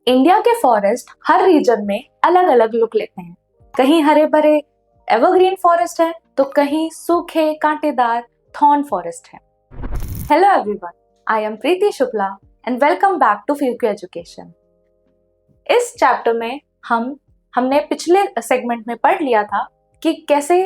India के forest हर reason में अलग अलग लुक लेते हैं। कहीं हरे भरे एवरग्रीन फॉरेस्ट है तो कहीं सूखे कांटेदार थॉर्न फॉरेस्ट है। Hello everyone, I am Preeti Shukla and welcome back to फ्यूक्यू एजुकेशन। इस चैप्टर में हमने पिछले सेगमेंट में पढ़ लिया था कि कैसे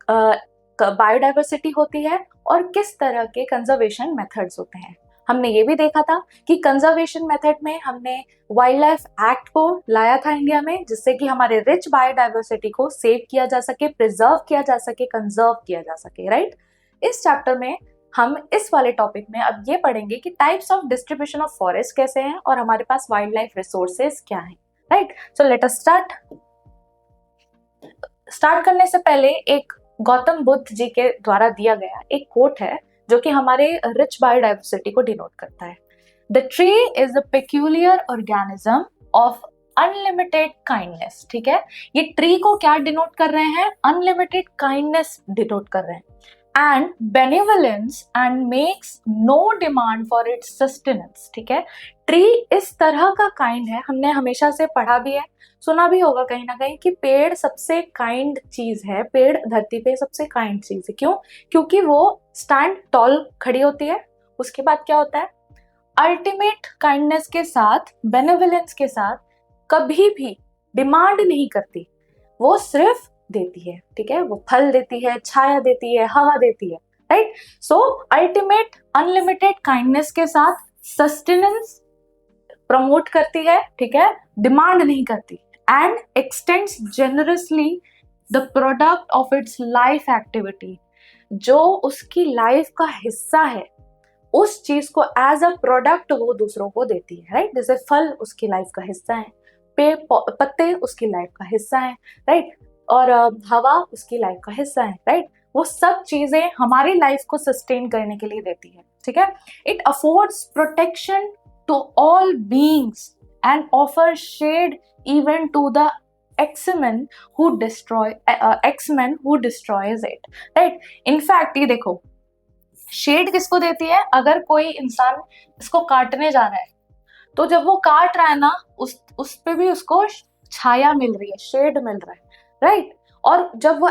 बायोडाइवर्सिटी होती है और किस तरह के कंजर्वेशन मेथड्स होते हैं। हमने ये भी देखा था कि कंजर्वेशन मेथड में हमने वाइल्ड लाइफ एक्ट को लाया था इंडिया में, जिससे कि हमारे रिच बायोडाइवर्सिटी को सेव किया जा सके, प्रिजर्व किया जा सके, कंजर्व किया जा सके, राइट। इस चैप्टर में हम इस वाले टॉपिक में अब ये पढ़ेंगे कि types of distribution of forest कैसे हैं और हमारे पास वाइल्ड लाइफ रिसोर्सेज क्या हैं, right. So let us start करने से पहले एक गौतम बुद्ध जी के द्वारा दिया गया एक कोट है जो कि हमारे रिच बायोडाइवर्सिटी को डिनोट करता है। The tree is the peculiar organism of unlimited kindness. ठीक है, ये ट्री को क्या डिनोट कर रहे हैं? अनलिमिटेड काइंडनेस डिनोट कर रहे हैं। And benevolence and makes no demand for its sustenance. ठीक है, ट्री इस तरह का काइंड है, हमने हमेशा से पढ़ा भी है, सुना भी होगा कहीं ना कहीं कि पेड़ सबसे काइंड चीज है, पेड़ धरती पे सबसे काइंड चीज है। क्यों? क्योंकि वो स्टैंड टॉल खड़ी होती है। उसके बाद क्या होता है? अल्टीमेट काइंडनेस के साथ, बेनेवोलेंस के साथ कभी भी डिमांड नहीं करती, वो सिर्फ देती है। ठीक है, वो फल देती है, छाया देती है, हवा देती है, राइट। सो अल्टीमेट अनलिमिटेड काइंडनेस के साथ सस्टेनेंस प्रमोट करती है, ठीक है, डिमांड नहीं करती। And x tends generously the product of its life activity, जो उसकी लाइफ का हिस्सा है उस चीज को एज अ प्रोडक्ट वो दूसरों को देती है, राइट। जैसे फल उसकी लाइफ का हिस्सा है, पेड़ पत्ते उसकी लाइफ का हिस्सा है, राइट, और हवा उसकी लाइफ का हिस्सा है, राइट। वो सब चीजें हमारी लाइफ को सस्टेन करने के लिए देती है, ठीक है। It affords protection to all beings and offer shade even to the X-Men who destroys it, right? In fact, ये देखो, शेड किसको देती है? अगर कोई इंसान इसको काटने जा रहा है तो जब वो काट रहा है ना, उस पे भी उसको छाया मिल रही है, शेड मिल रहा है, राइट। और जब वो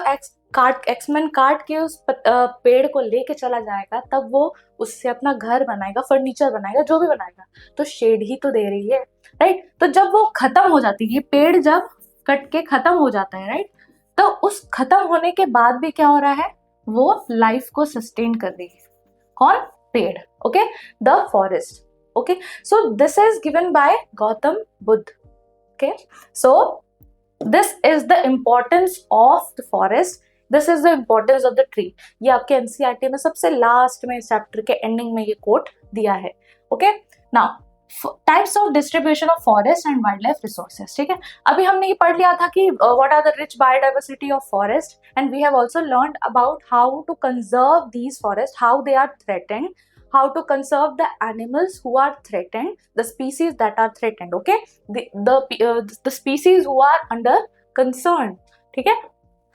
एक्समैन काट के उस पेड़ को लेके चला जाएगा, तब वो उससे अपना घर बनाएगा, फर्नीचर बनाएगा, जो भी बनाएगा, तो शेड ही तो दे रही है, राइट। तो जब वो खत्म हो जाती है, पेड़ जब कट के खत्म हो जाता है, राइट, तो उस खत्म होने के बाद भी क्या हो रहा है? वो लाइफ को सस्टेन कर रही है। कौन? पेड़, okay, the forest, okay. So this is given by Gautam Buddha, okay. So this is the importance of the forest, this is the importance of the tree. ये आपके एनसीईआरटी में सबसे लास्ट में, इस चैप्टर के एंडिंग में ये कोट दिया है, okay. Now types of distribution of forest and wild life resources. ठीक है, अभी हमने ये पढ़ लिया था कि what are the rich biodiversity of forest, and we have also learned about how to conserve these forest, how they are threatened, how to conserve the animals who are threatened, the species that are threatened, okay, the species who are under concern, ठीक है।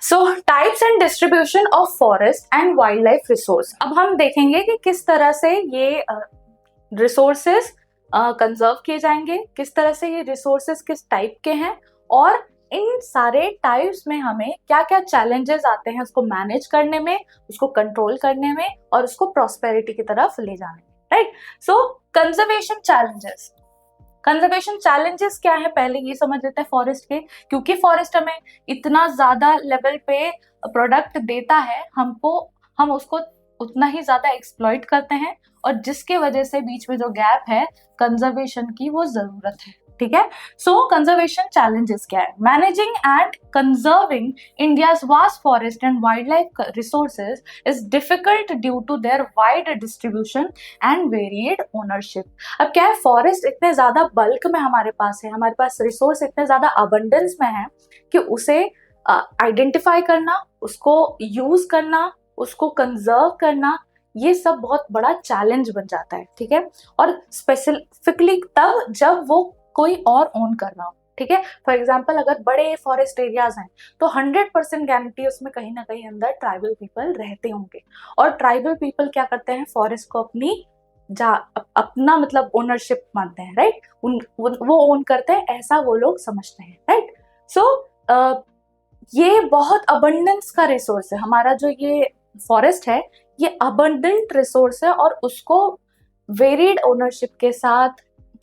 So types and distribution of forest and wildlife resource। अब हम देखेंगे कि किस तरह से ये resources कंजर्व किए जाएंगे, किस तरह से ये resources किस टाइप के हैं, और इन सारे टाइप्स में हमें क्या क्या चैलेंजेस आते हैं उसको मैनेज करने में, उसको कंट्रोल करने में, और उसको प्रॉस्पेरिटी की तरफ ले जाने में, राइट। सो कंजर्वेशन चैलेंजेस, कंजर्वेशन चैलेंजेस क्या है पहले ये समझ लेते हैं फॉरेस्ट के। क्योंकि फॉरेस्ट हमें इतना ज्यादा लेवल पे प्रोडक्ट देता है, हम उसको उतना ही ज्यादा एक्सप्लॉइट करते हैं, और जिसके वजह से बीच में जो गैप है कंजर्वेशन की, वो जरूरत है, ठीक है। सो कंजर्वेशन चैलेंजेस क्या है? Managing and conserving India's vast forest and wild life resources is difficult due to their wide distribution and varied ownership. अब क्या है, फॉरेस्ट इतने ज्यादा बल्क में हमारे पास है, हमारे पास रिसोर्स इतने ज्यादा अबंडेंस में है कि उसे आइडेंटिफाई करना, उसको यूज करना, उसको कंजर्व करना, ये सब बहुत बड़ा चैलेंज बन जाता है, ठीक है। और स्पेसिफिकली तब जब वो कोई और ओन कर रहा हो, ठीक है। फॉर एग्जाम्पल, अगर बड़े फॉरेस्ट एरियाज हैं तो 100% गारंटी उसमें कहीं ना कहीं अंदर ट्राइबल पीपल रहते होंगे, और ट्राइबल पीपल क्या करते हैं? फॉरेस्ट को अपनी अपना मतलब ओनरशिप मानते हैं, राइट? वो ओन करते हैं, ऐसा वो लोग समझते हैं, राइट? सो ये बहुत अबंडेंस का रिसोर्स है हमारा, जो ये फॉरेस्ट है ये अबंडेंट रिसोर्स है, और उसको वेरिड ओनरशिप के साथ,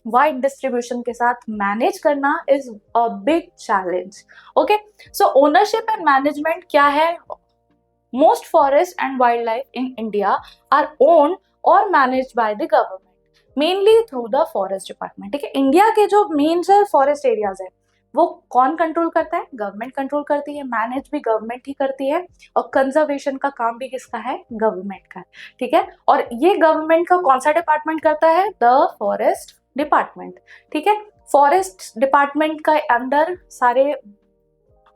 वाइड डिस्ट्रीब्यूशन के साथ मैनेज करना is a big challenge. Okay, so ownership and management क्या है? Most forest and wild life in India are owned और managed by the government, mainly through the forest department. ठीक है, इंडिया के जो मेन फॉरेस्ट एरियाज है वो कौन कंट्रोल करता है? गवर्नमेंट कंट्रोल करती है, मैनेज भी गवर्नमेंट ही करती है, और कंजर्वेशन का काम भी किसका है? गवर्नमेंट का। ठीक है, और ये गवर्नमेंट का कौन सा डिपार्टमेंट करता है? The forest department. ठीक है, फॉरेस्ट डिपार्टमेंट का अंदर सारे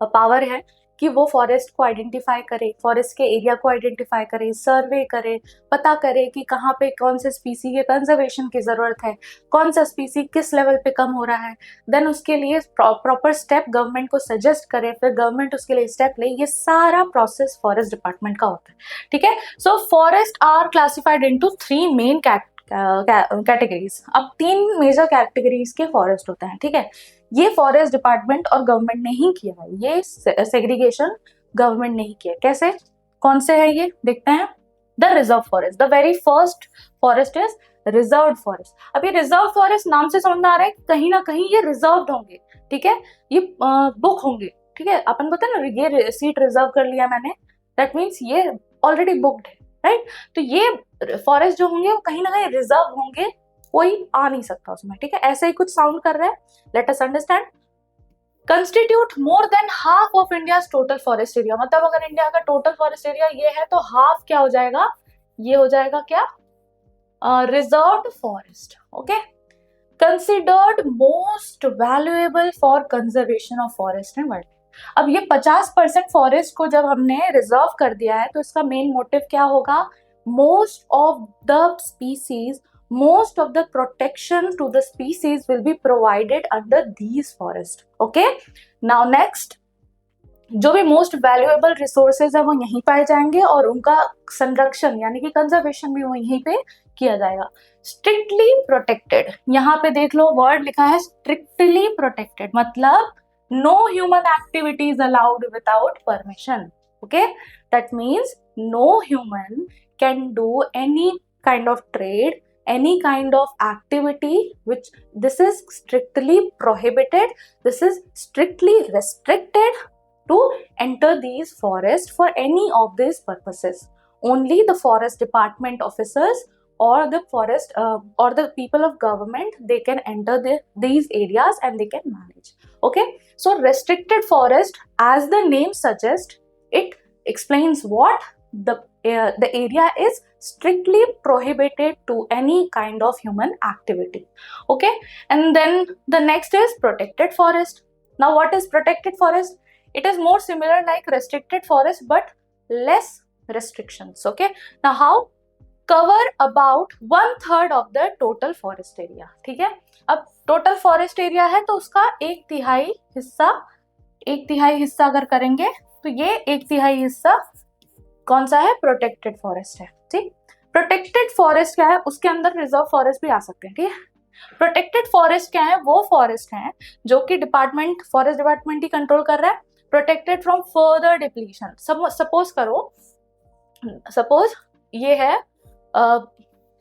पावर है कि वो फॉरेस्ट को आइडेंटिफाई करे, फॉरेस्ट के एरिया को आइडेंटिफाई करे, सर्वे करे, पता करे कि कहाँ पे कौन से स्पीसी के कंजर्वेशन की जरूरत है, कौन सा स्पीसी किस लेवल पे कम हो रहा है, देन उसके लिए प्रॉपर स्टेप गवर्नमेंट को सजेस्ट करे, फिर गवर्नमेंट उसके लिए स्टेप ले। ये सारा प्रोसेस फॉरेस्ट डिपार्टमेंट का होता है। ठीक है, so forest are classified into 3 main categories. अब 3 मेजर कैटेगरीज के फॉरेस्ट होते हैं। ठीक है, ये फॉरेस्ट डिपार्टमेंट और गवर्नमेंट ने ही किया है, ये सेग्रीगेशन गवर्नमेंट ने ही किया है। कैसे, कौन से है ये देखते हैं। The reserve forest, the very first forest is reserve forest. अब ये रिजर्व फॉरेस्ट नाम से समझ में आ रहा है कहीं ना कहीं ये रिजर्व होंगे। ठीक है, ये बुक होंगे। ठीक है, अपन पता है ना, ये सीट रिजर्व कर लिया मैंने, दैट मीन्स ये ऑलरेडी बुक्ड है, राइट? तो ये फॉरेस्ट जो होंगे वो कहीं ना कहीं रिजर्व होंगे, कोई आ नहीं सकता उसमें। ठीक है, ऐसे ही कुछ साउंड कर रहा है। Let us understand. Constitute more than half of India's total forest area, मतलब अगर इंडिया का टोटल फॉरेस्ट एरिया ये है तो हाफ क्या हो जाएगा? ये हो जाएगा क्या? Reserved forest. Okay, considered most valuable for conservation of forest and wild. अब ये 50% फॉरेस्ट को जब हमने रिजर्व कर दिया है तो इसका मेन मोटिव क्या होगा? Most of the species, most of the protection to the species will be provided under these forests. Okay, now next, जो भी मोस्ट वैल्यूएबल रिसोर्सेज है वो यहीं पाए जाएंगे और उनका संरक्षण यानी कि कंजर्वेशन भी वो यहीं पे किया जाएगा। स्ट्रिक्टली प्रोटेक्टेड, यहाँ पे देख लो वर्ड लिखा है स्ट्रिक्टली प्रोटेक्टेड, मतलब no human activities allowed without permission. Okay, that means no human can do any kind of trade, any kind of activity which this is strictly prohibited, this is strictly restricted to enter these forests for any of these purposes. Only the forest department officers or the forest or the people of government, they can enter these areas and they can manage. Okay, so restricted forest, as the name suggests, it explains what the area is strictly prohibited to any kind of human activity. Okay, and then the next is protected forest. Now what is protected forest? It is more similar like restricted forest but less restrictions. Okay, now how? Cover about 1/3 of the total forest area. ठीक है, अब total forest area है तो उसका 1/3 हिस्सा अगर करेंगे तो ये 1/3 हिस्सा कौन सा है? प्रोटेक्टेड फॉरेस्ट है। ठीक, प्रोटेक्टेड फॉरेस्ट क्या है? उसके अंदर रिजर्व फॉरेस्ट भी आ सकते हैं। ठीक है, प्रोटेक्टेड फॉरेस्ट क्या है? वो फॉरेस्ट हैं जो कि डिपार्टमेंट, फॉरेस्ट डिपार्टमेंट ही कंट्रोल कर रहा है, protected from further depletion. Suppose करो, सपोज ये है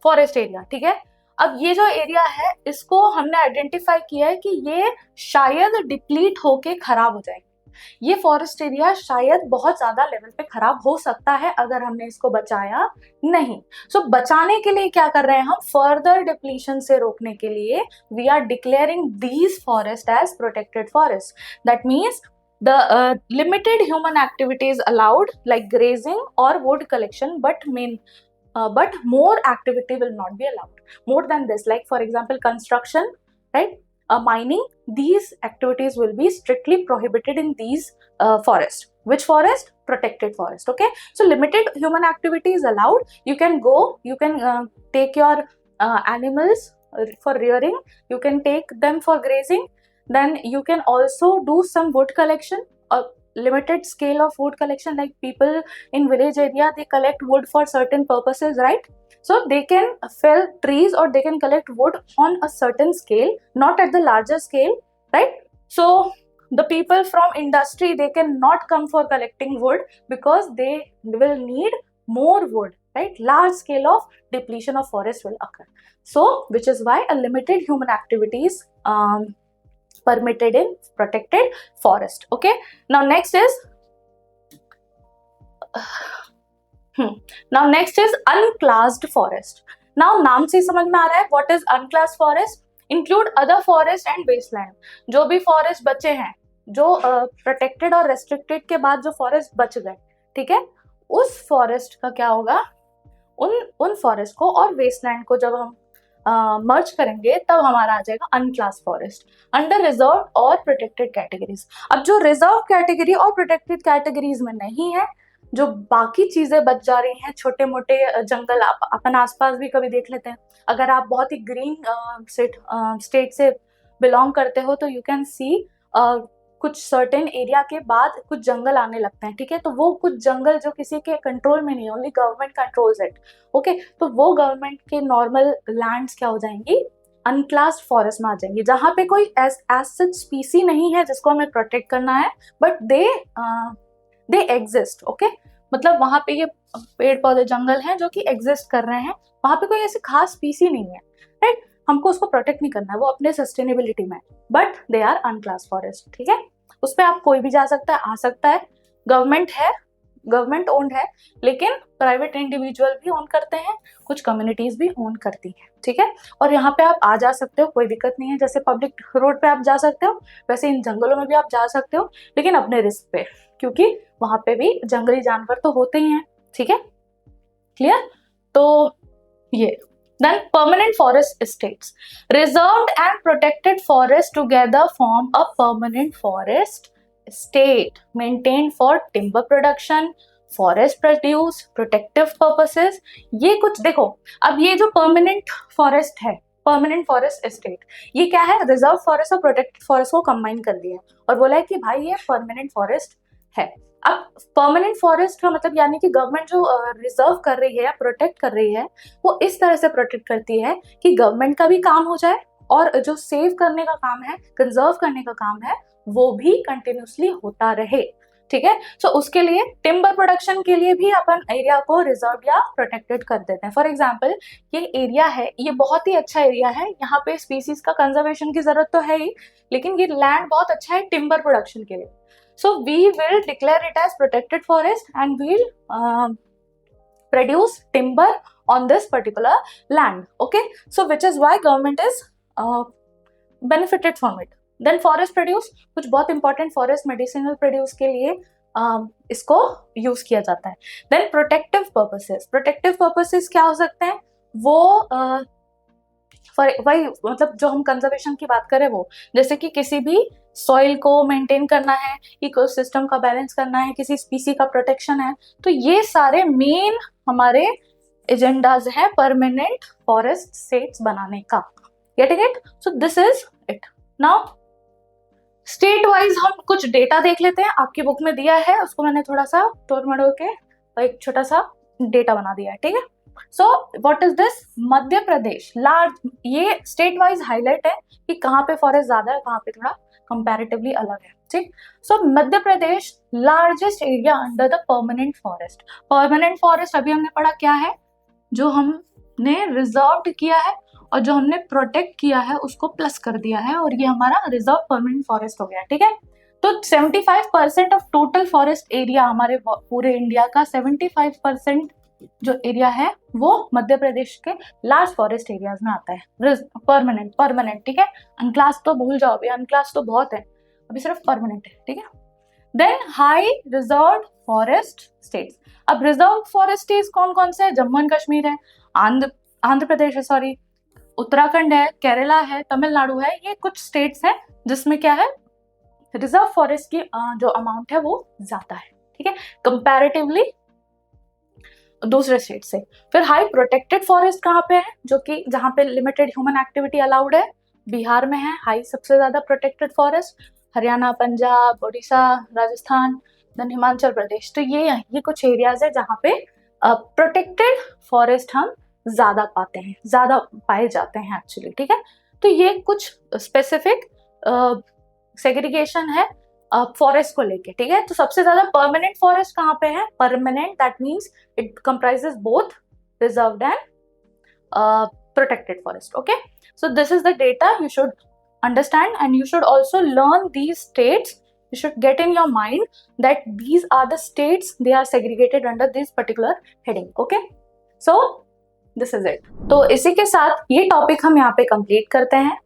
फॉरेस्ट एरिया। ठीक है, अब ये जो एरिया है इसको हमने आइडेंटिफाई किया है कि ये शायद डिप्लीट होके खराब हो जाएगी, ये फॉरेस्ट एरिया शायद बहुत ज्यादा लेवल पे खराब हो सकता है अगर हमने इसको बचाया नहीं। सो बचाने के लिए क्या कर रहे हैं हम? फर्दर डिप्लीशन से रोकने के लिए we are declaring these forest as protected forest. That means the limited human activities allowed like grazing or wood collection, but more activity will not be allowed more than this, like for example construction, right? Mining, these activities will be strictly prohibited in these forest. Which forest? Protected forest. Okay, so limited human activity is allowed. You can go, you can take your animals for rearing, you can take them for grazing, then you can also do some wood collection, limited scale of wood collection, like people in village area, they collect wood for certain purposes, right? So they can fell trees or they can collect wood on a certain scale, not at the larger scale, right? So the people from industry, they cannot come for collecting wood because they will need more wood, right? Large scale of depletion of forest will occur. So which is why a limited human activities permitted in protected forest. Okay, now next is now next is unclassed forest. now नाम से समझ में आ रहा है what is unclassed forest? Include other forest and wasteland. जो भी forest बचे हैं, जो प्रोटेक्टेड और रेस्ट्रिक्टेड के बाद जो फॉरेस्ट बच गए, ठीक है, उस फॉरेस्ट का क्या होगा, उन फॉरेस्ट को और वेस्टलैंड को जब हम मर्ज करेंगे तब हमारा आ जाएगा अनक्लास फॉरेस्ट अंडर रिजर्व और प्रोटेक्टेड कैटेगरीज. अब जो रिजर्व कैटेगरी और प्रोटेक्टेड कैटेगरीज में नहीं है, जो बाकी चीजें बच जा रही हैं, छोटे मोटे जंगल आप अपन आसपास भी कभी देख लेते हैं. अगर आप बहुत ही ग्रीन स्टेट से बिलोंग करते हो तो यू कैन सी कुछ सर्टेन एरिया के बाद कुछ जंगल आने लगते हैं, ठीक है. तो वो कुछ जंगल जो किसी के कंट्रोल में नहीं है, only government controls it. Okay, तो वो गवर्नमेंट के नॉर्मल लैंड्स क्या हो जाएंगी, अनक्लास्ड फॉरेस्ट में आ जाएंगी, जहां पे कोई एज सच स्पीसी नहीं है जिसको हमें प्रोटेक्ट करना है, बट दे एग्जिस्ट. ओके, मतलब वहां पे ये पेड़ पौधे जंगल हैं जो कि एग्जिस्ट कर रहे हैं, वहां पे कोई ऐसी खास स्पीसी नहीं है, राइट. हमको उसको प्रोटेक्ट नहीं करना है, वो अपने सस्टेनेबिलिटी में, बट दे आर अनक्लास फॉरेस्ट. ठीक है, उस पर आप कोई भी जा सकता है, आ सकता है. गवर्नमेंट है, गवर्नमेंट ओन्ड है, लेकिन प्राइवेट इंडिविजुअल भी ओन करते हैं, कुछ कम्युनिटीज भी ओन करती हैं. ठीक है, और यहाँ पे आप आ जा सकते हो, कोई दिक्कत नहीं है. जैसे पब्लिक रोड पे आप जा सकते हो, वैसे इन जंगलों में भी आप जा सकते हो, लेकिन अपने रिस्क पे, क्योंकि वहां पे भी जंगली जानवर तो होते ही हैं. ठीक है, क्लियर. तो ये then permanent forest estates, reserved and protected forest together form a permanent forest estate maintained for timber production, forest produce, protective purposes. ये कुछ देखो, अब ये जो permanent forest है, परमानेंट फॉरेस्ट एस्टेट, ये क्या है, रिजर्व फॉरेस्ट और प्रोटेक्टेड फॉरेस्ट को कंबाइन कर दिया और बोला है कि भाई ये परमानेंट फॉरेस्ट है. अब परमानेंट फॉरेस्ट का मतलब यानी कि गवर्नमेंट जो रिजर्व कर रही है या प्रोटेक्ट कर रही है, वो इस तरह से प्रोटेक्ट करती है कि गवर्नमेंट का भी काम हो जाए और जो सेव करने का काम है, कंजर्व करने का काम है, वो भी कंटिन्यूसली होता रहे. ठीक है, सो उसके लिए टिम्बर प्रोडक्शन के लिए भी अपन एरिया को रिजर्व या प्रोटेक्टेड कर देते हैं. फॉर एग्जाम्पल, ये एरिया है, ये बहुत ही अच्छा एरिया है, यहाँ पे स्पीसीज का कंजर्वेशन की जरूरत तो है ही, लेकिन ये लैंड बहुत अच्छा है टिम्बर प्रोडक्शन के लिए. So we will declare it as protected forest and we'll produce timber on this particular land. Okay, so which is why government is benefited from it. Then forest produce, कुछ बहुत important forest medicinal produce के लिए इसको use किया जाता है. Then protective purposes, protective purposes क्या हो सकते हैं, वो वही मतलब जो हम कंजर्वेशन की बात करें, वो जैसे कि किसी भी सॉइल को मेंटेन करना है, इकोसिस्टम का बैलेंस करना है, किसी स्पीसी का प्रोटेक्शन है, तो ये सारे मेन हमारे एजेंडाज हैं परमानेंट फॉरेस्ट स्टेट्स बनाने का. Getting it? So this is it. Now state wise हम कुछ डेटा देख लेते हैं, आपकी बुक में दिया है, उसको मैंने थोड़ा सा तोड़ मड़ोड़ के एक छोटा सा डेटा बना दिया है. ठीक है, so what is this, Madhya Pradesh large, ये स्टेट वाइज हाईलाइट है कि कहाँ पे फॉरेस्ट ज्यादा है, कहाँ पे थोड़ा कंपैरेटिवली अलग है. ठीक, so Madhya Pradesh largest area under the permanent forest. Permanent forest अभी हमने पढ़ा क्या है, जो हमने रिजर्व किया है और जो हमने प्रोटेक्ट किया है उसको प्लस कर दिया है, और ये हमारा रिजर्व परमानेंट फॉरेस्ट हो गया. ठीक है, तो 75% ऑफ टोटल फॉरेस्ट एरिया, हमारे पूरे इंडिया का 75% जो एरिया है वो मध्य प्रदेश के लार्ज फॉरेस्ट एरियाज में आता है. परमानेंट. ठीक है, अनक्लास तो भूल जाओ, अभी अनक्लास तो बहुत है, अभी सिर्फ परमानेंट है. ठीक है, then high reserve forest states. अब रिजर्व फॉरेस्ट स्टेट्स कौन कौन से है, जम्मू एंड कश्मीर है, आंध्र प्रदेश है, सॉरी उत्तराखंड है, केरला है, तमिलनाडु है. ये कुछ स्टेट्स हैं जिसमें क्या है, रिजर्व फॉरेस्ट की जो अमाउंट है वो ज्यादा है. ठीक है, कंपैरेटिवली दूसरे स्टेट से. फिर हाई प्रोटेक्टेड फॉरेस्ट कहाँ पे है, जो कि जहाँ पे लिमिटेड ह्यूमन एक्टिविटी अलाउड है, बिहार में है हाई सबसे ज्यादा protected forest. Haryana, Punjab, Odisha, Rajasthan, then Himachal Pradesh. तो ये कुछ एरियाज है जहाँ पे प्रोटेक्टेड फॉरेस्ट हम ज्यादा पाते हैं, ज्यादा पाए जाते हैं एक्चुअली, ठीक है। तो ये कुछ स्पेसिफिक सेग्रीगेशन है फॉरेस्ट को लेके, ठीक है। तो सबसे ज्यादा परमानेंट फॉरेस्ट कहाँ पे है? Permanent, that means it comprises both reserved and protected forest. Okay, so this is the data you should understand, and you should also learn these states. You should get in your mind that these are the states, they are segregated under this particular heading. Okay, so this is it. तो इसी के साथ ये topic हम यहाँ पे complete करते हैं।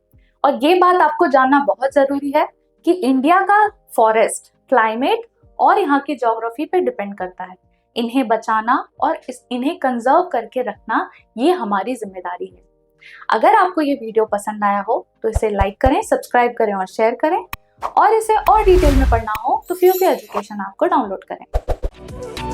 और ये बात आपको जानना बहुत जरूरी है कि इंडिया का फॉरेस्ट क्लाइमेट और यहाँ की ज्योग्राफी पे डिपेंड करता है। इन्हें बचाना और इन्हें कंजर्व करके रखना ये हमारी जिम्मेदारी है। अगर आपको ये वीडियो पसंद आया हो तो इसे लाइक करें, सब्सक्राइब करें और शेयर करें, और इसे और डिटेल में पढ़ना हो तो फ्यूपी एजुकेशन ऐप को डाउनलोड करें।